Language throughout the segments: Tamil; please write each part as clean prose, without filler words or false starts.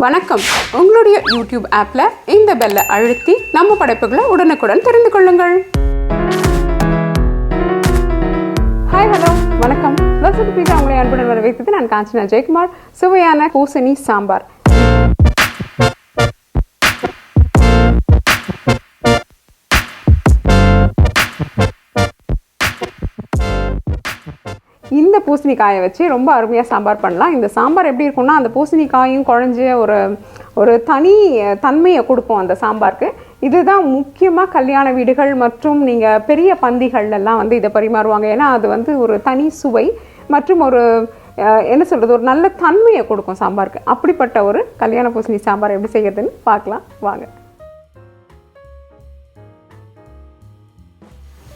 வணக்கம். உங்களுடைய யூடியூப் ஆப்ல இந்த பெல்லை அழுத்தி நம்ம படைப்புகளை உடனுக்குடன் தெரிந்து கொள்ளுங்கள். ஹாய், ஹலோ, வணக்கம். தோசை பீஸா உங்களை அன்புடன் வரவேற்கிறது. நான் காஞ்சனா ஜெயக்குமார். சுவையான பூசணி சாம்பார். இந்த பூசணிக்காயை வச்சு ரொம்ப அருமையாக சாம்பார் பண்ணலாம். இந்த சாம்பார் எப்படி இருக்கும்னா, அந்த பூசணிக்காயும் குழஞ்சி ஒரு தனி தன்மையை கொடுக்கும் அந்த சாம்பாருக்கு. இதுதான் முக்கியமாக கல்யாண வீடுகள் மற்றும் நீங்கள் பெரிய பந்திகள்லாம் வந்து இதை பரிமாறுவாங்க. ஏன்னா அது ஒரு தனி சுவை மற்றும் என்ன சொல்கிறது, ஒரு நல்ல தன்மையை கொடுக்கும் சாம்பாருக்கு. அப்படிப்பட்ட ஒரு கல்யாண பூசணி சாம்பார் எப்படி செய்கிறதுன்னு பார்க்கலாம் வாங்க.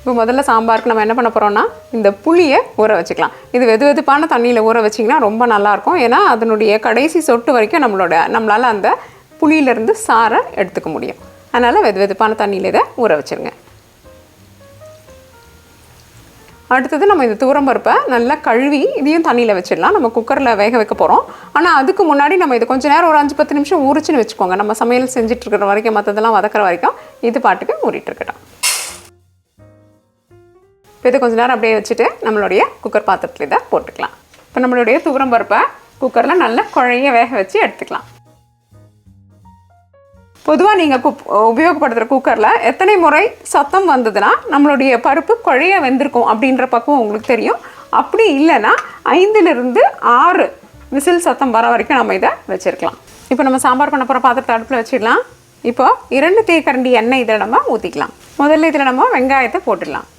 இப்போ முதல்ல சாம்பாருக்கு நம்ம என்ன பண்ண போகிறோம்னா, இந்த புளியை ஊற வச்சுக்கலாம். இது வெதுவெதுப்பான தண்ணியில் ஊற வச்சிங்கன்னா ரொம்ப நல்லாயிருக்கும். ஏன்னா அதனுடைய கடைசி சொட்டு வரைக்கும் நம்மளால் அந்த புளியிலேருந்து சாரை எடுத்துக்க முடியும். அதனால் வெதுவெதுப்பான தண்ணியில் இதை ஊற வச்சுருங்க. அடுத்தது நம்ம இந்த துவரம்பருப்பை நல்லா கழுவி இதையும் தண்ணியில் வச்சிடலாம். நம்ம குக்கரில் வேக வைக்க போகிறோம். ஆனால் அதுக்கு முன்னாடி நம்ம இது கொஞ்சம் நேரம் ஒரு 5-10 நிமிஷம் ஊறிச்சுன்னு வச்சுக்கோங்க. நம்ம சமையல் செஞ்சிட்ருக்கிற வரைக்கும், மற்றதெல்லாம் வதக்கிற வரைக்கும் இது பாட்டுக்கு ஊறிட்டு இருக்கட்டும். இப்போ இதை கொஞ்சம் நேரம் அப்படியே வச்சுட்டு நம்மளுடைய குக்கர் பாத்திரத்தில் இதை போட்டுக்கலாம். இப்போ நம்மளுடைய துவரம்பருப்பை குக்கரில் நல்லா குழைய வேக வச்சு எடுத்துக்கலாம். பொதுவாக நீங்கள் உபயோகப்படுத்துகிற குக்கரில் எத்தனை முறை சத்தம் வந்ததுன்னா நம்மளுடைய பருப்பு குழைய வெந்திருக்கும் அப்படின்ற பக்குவம் உங்களுக்கு தெரியும். அப்படி இல்லைன்னா 5-6 விசில் சத்தம் வர வரைக்கும் நம்ம இதை வச்சுருக்கலாம். இப்போ நம்ம சாம்பார் பண்ண போகிற பாத்திரத்தை அடுப்பில் வச்சிடலாம். இப்போ 2 தேக்கரண்டி எண்ணெய் இதில் நம்ம ஊற்றிக்கலாம். முதல்ல இதில் நம்ம வெங்காயத்தை போட்டுடலாம்.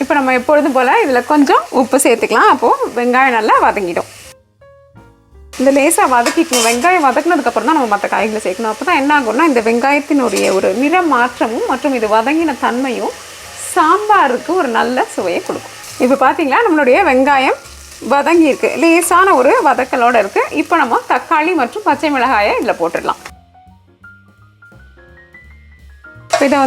இப்போ நம்ம எப்பொழுதும் போல் இதில் கொஞ்சம் உப்பு சேர்த்துக்கலாம். அப்போது வெங்காயம் நல்லா வதங்கிடும். இந்த லேசாக வதக்கிக்கணும். வெங்காயம் வதக்கினதுக்கப்புறம் தான் நம்ம மற்ற காய்களை சேர்க்கணும். அப்போ தான் என்ன ஆகும்னா, இந்த வெங்காயத்தினுடைய ஒரு நிற மாற்றமும் மற்றும் இது வதங்கின தன்மையும் சாம்பாருக்கு ஒரு நல்ல சுவையை கொடுக்கும். இப்போ பார்த்தீங்களா, நம்மளுடைய வெங்காயம் வதங்கியிருக்கு, லேசான ஒரு வதக்கலோடு இருக்குது. இப்போ நம்ம தக்காளி மற்றும் பச்சை மிளகாயை இதில் போட்டுடலாம். இப்போ இதை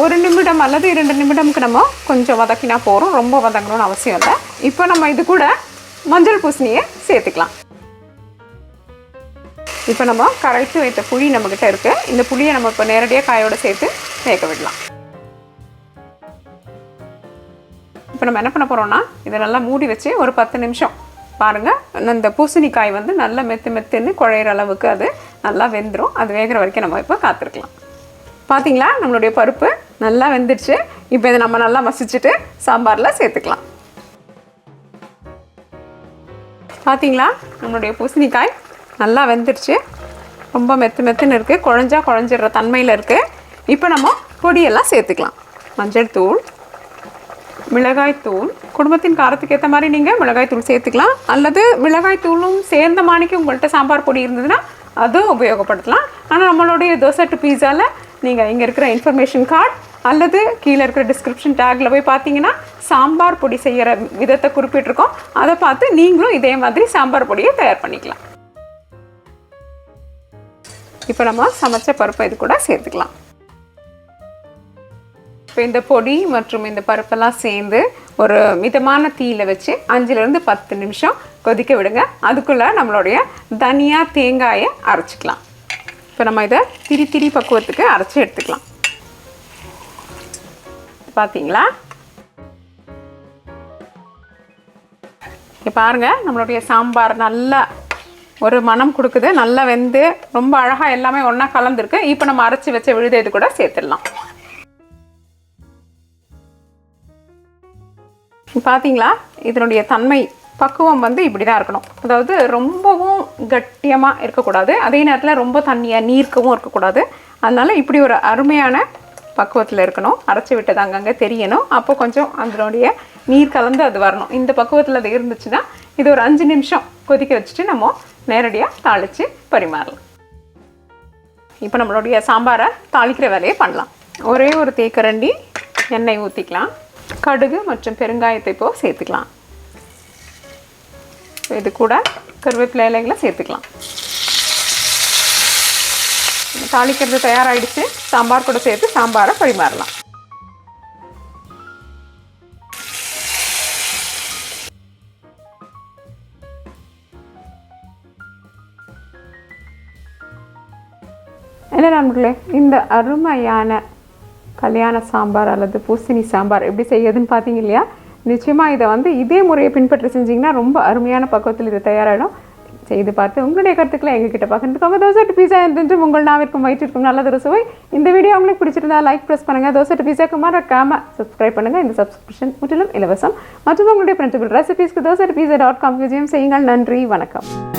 1 நிமிடம் அல்லது 2 நிமிடம்க்கு நம்ம கொஞ்சம் வதக்கினா போகிறோம். ரொம்ப வதங்கணும்னு அவசியம் இல்லை. இப்போ நம்ம இது கூட மஞ்சள் பூசணியை சேர்த்துக்கலாம். இப்போ நம்ம கரைச்சி வைத்த புளி நம்மக்கிட்ட இருக்குது. இந்த புளியை நம்ம இப்போ நேரடியாக காயோடு சேர்த்து வேக விடலாம். இப்போ நம்ம என்ன பண்ண போகிறோம்னா, இதை நல்லா மூடி வச்சு ஒரு 10 நிமிஷம் பாருங்கள். இந்த பூசணிக்காய் நல்லா மெத்துன்னு குழையிற அளவுக்கு அது நல்லா வெந்துடும். அது வேகிற வரைக்கும் நம்ம இப்போ காத்திருக்கலாம். பார்த்தீங்களா, நம்மளுடைய பருப்பு நல்லா வெந்துடுச்சு. இப்போ இதை நம்ம நல்லா மசிச்சுட்டு சாம்பாரில் சேர்த்துக்கலாம். பார்த்தீங்களா, நம்மளுடைய பூசணிக்காய் நல்லா வெந்துடுச்சு. ரொம்ப மெத்துன்னு இருக்குது. குழஞ்சிடுற தன்மையில் இருக்குது. இப்போ நம்ம பொடியெல்லாம் சேர்த்துக்கலாம். மஞ்சள் தூள், மிளகாய் தூள், குடும்பத்தின் காரத்துக்கு ஏற்ற மாதிரி நீங்கள் மிளகாய் தூள் சேர்த்துக்கலாம். அல்லது மிளகாய் தூளும் சேர்ந்த மாணிக்கு உங்கள்கிட்ட சாம்பார் பொடி இருந்ததுன்னா அதுவும் உபயோகப்படுத்தலாம். ஆனால் நம்மளுடைய தோசை டு பீஸாவில் நீங்கள் இங்கே இருக்கிற இன்ஃபர்மேஷன் கார்டு அல்லது கீழே இருக்கிற டிஸ்கிரிப்ஷன் டேக்கில் போய் பார்த்தீங்கன்னா சாம்பார் பொடி செய்கிற விதத்தை குறிப்பிட்டிருக்கோம். அதை பார்த்து நீங்களும் இதே மாதிரி சாம்பார் பொடியை தயார் பண்ணிக்கலாம். இப்போ நம்ம சமைச்ச பருப்பை இது கூட சேர்த்துக்கலாம். இப்போ இந்த பொடி மற்றும் இந்த பருப்பெல்லாம் சேர்ந்து ஒரு மிதமான தீயில் வச்சு 5-10 நிமிஷம் கொதிக்க விடுங்க. அதுக்குள்ளே நம்மளுடைய தனியா தேங்காயை அரைச்சிக்கலாம். இப்போ நம்ம இதை திரி பக்குவத்துக்கு அரைச்சி எடுத்துக்கலாம். பார்த்தீங்களா, இப்போ பாருங்கள், நம்மளுடைய சாம்பார் நல்லா ஒரு மனம் கொடுக்குது. நல்லா வெந்து ரொம்ப அழகாக எல்லாமே ஒன்றா கலந்துருக்கு. இப்போ நம்ம அரைச்சி வச்ச விழுதை இது கூட சேர்த்துடலாம். பார்த்தீங்களா, இதனுடைய தன்மை பக்குவம் இப்படி தான் இருக்கணும். அதாவது ரொம்பவும் கட்டியமாக இருக்கக்கூடாது, அதே நேரத்தில் ரொம்ப தண்ணியாக நீர்க்கவும் இருக்கக்கூடாது. அதனால் இப்படி ஒரு அருமையான பக்குவத்தில் இருக்கணும். அரைச்சி விட்டது அங்கங்கே தெரியணும். அப்போ கொஞ்சம் அதனுடைய நீர் கலந்து அது வரணும். இந்த பக்குவத்தில் அது இருந்துச்சுன்னா இது ஒரு 5 நிமிஷம் கொதிக்க வச்சுட்டு நம்ம நேரடியாக தாளித்து பரிமாறலாம். இப்போ நம்மளுடைய சாம்பாரை தாளிக்கிற வேலையை பண்ணலாம். ஒரே ஒரு தேக்கரண்டி எண்ணெய் ஊற்றிக்கலாம். கடுகு மற்றும் பெருங்காயத்தை இப்போது சேர்த்துக்கலாம். இது கூட கருவேப்பிலை இலைகளை சேர்த்துக்கலாம். தாளிக்கிறது தயாராகிடுச்சு. சாம்பார் கூட சேர்த்து சாம்பாரை பரிமாறலாம். என்ன நண்பர்களே, இந்த அருமையான கல்யாண சாம்பார் அல்லது பூசணி சாம்பார் எப்படி செய்யுதுன்னு பார்த்தீங்க இல்லையா? நிச்சயமாக இதை வந்து இதே முறையை பின்பற்றி செஞ்சிங்கன்னா ரொம்ப அருமையான பக்குவத்தில் இது தயாராகிடும். செய்து பார்த்து உங்களுடைய கருத்துக்களை எங்ககிட்ட பகிர்ந்துக்கோங்க. தோசை டு பீஸா என்று உங்கள் நாவிற்கும் வயிற்றிற்கும் நல்லதொரு சுவை. இந்த வீடியோ உங்களுக்கு பிடிச்சிருந்தா லைக் ப்ரெஸ் பண்ணுங்கள். தோசை டு பீஸாக்கு மறக்காம சப்ஸ்கிரைப் பண்ணுங்கள். இந்த சப்ஸ்கிரிப்ஷன் முற்றிலும் இலவசம். மற்றும் உங்களுடைய பிரிண்டபிள் ரெசிபீஸ்க்கு dosa@pizza.com விஜயம் செய்யுங்கள். நன்றி, வணக்கம்.